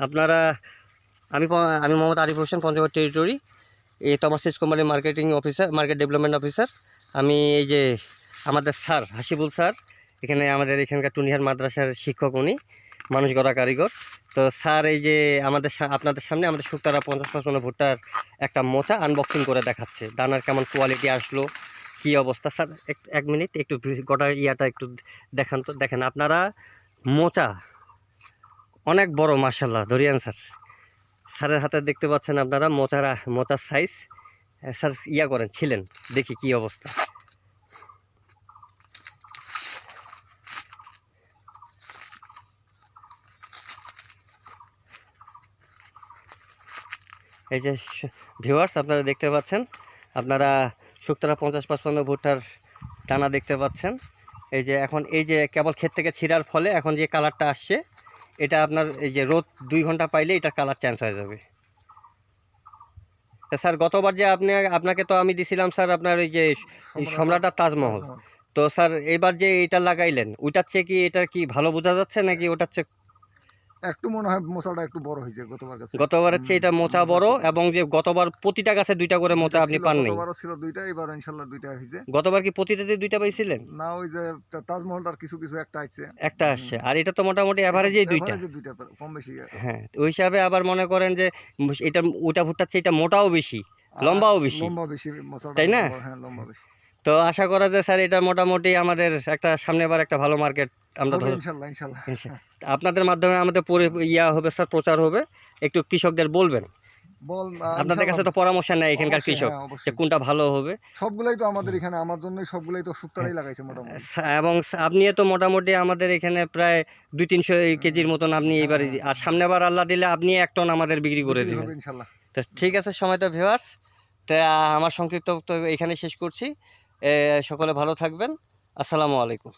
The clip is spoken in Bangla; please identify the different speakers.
Speaker 1: আপনারা আমি আমি মোহাম্মদ আরিফ হোসেন, পঞ্চগড় টেরিটরি, এই টমাস সিডস কোম্পানির marketing officer, market development officer. আমি এই যে আমাদের স্যার হাসিবুল স্যার, এখানে আমাদের এখানকার টুনিহার মাদ্রাসার শিক্ষক, উনি মানুষ গড়া কারিগর। তো স্যার এই যে আপনাদের সামনে আমাদের শুকতারা 50-55 ভুট্টার একটা মোচা আনবক্সিং করে দেখাচ্ছে। দানার কেমন কোয়ালিটি আসলো, কী অবস্থা। স্যার এক মিনিট একটু গোটা ইয়াটা একটু দেখান তো। দেখেন আপনারা, মোচা অনেক বড় মাশাআল্লাহ। ধরিয়ান স্যার, স্যারের হাতে দেখতে পাচ্ছেন আপনারা মোচার সাইজ। স্যার করেন ছিলেন, দেখি কি অবস্থা। এই যে ভিউয়ার্স, আপনারা দেখতে পাচ্ছেন, আপনারা শুকতারা 50-55 ভুট্টার টানা দেখতে পাচ্ছেন। এই যে এখন এই যে কেবল ক্ষেত থেকে ছিঁড়ার ফলে এখন যে কালারটা আসছে, এটা আপনার এই যে রোদ 2 ঘন্টা পাইলে এটার কালার চেঞ্জ হয়ে যাবে। স্যার গতবার যে আপনাকে তো আমি দিছিলাম স্যার আপনার ওই যে সম্রাটার তাজমহল। তো স্যার এবার যে এটা লাগাইলেন, ওইটার চেয়ে কি এটার কি ভালো বোঝা যাচ্ছে নাকি ওটার চেয়ে
Speaker 2: একটু মনে হয় মোচাটা একটু বড় হয়েছে
Speaker 1: গতবারের চেয়ে এটা মোচা বড়? এবং যে গতবার প্রতিটা গাছে 2টা করে মোচা আপনি পান নাই?
Speaker 2: গতবারও ছিল 2টা, এবার ইনশাআল্লাহ 2টা হয়েছে।
Speaker 1: গতবার কি প্রতিটাতে 2টা পাইছিলেন?
Speaker 2: না, ওই যে তাজমহলটার কিছু একটা আসছে,
Speaker 1: একটা আসছে, আর এটা তো মোটামুটি এভারেজেই 2টা।
Speaker 2: কম বেশি।
Speaker 1: হ্যাঁ, ওই হিসাবে আবার মনে করেন যে এটা ওইটা ভুট্টার চেয়ে এটা মোটাও বেশি, লম্বাও বেশি, তাই না?
Speaker 2: হ্যাঁ, লম্বা বেশি।
Speaker 1: তো আশা করা যায় স্যার এটা মোটামুটি আমাদের একটা সামনেবার একটা ভালো মার্কেট আমরা
Speaker 2: ইনশাআল্লাহ।
Speaker 1: আপনাদের মাধ্যমে আমাদের হবে স্যার, প্রচার হবে। একটু কৃষকদের বলবেন, আপনাদের কাছে তো পরামর্শ নেয় এখানকার কৃষক যে কোনটা ভালো হবে।
Speaker 2: সবগুলাই তো আমাদের এখানে, আমার জন্য সবগুলাই তো শুকতারাই লাগাইছে মোটামুটি।
Speaker 1: এবং আপনি তো মোটামুটি আমাদের এখানে প্রায় 200-300 কেজির মতন আপনি এবার, আর সামনেবার আল্লাহ দিলে আপনি 1 টন আমাদের বিক্রি করে দিবেন
Speaker 2: ইনশাআল্লাহ।
Speaker 1: তো ঠিক আছে। সময় তো ভিউয়ার্স, তো আমার সংক্ষিপ্ত তো এখানে শেষ করছি। সকলে ভালো থাকবেন। আসসালামু আলাইকুম।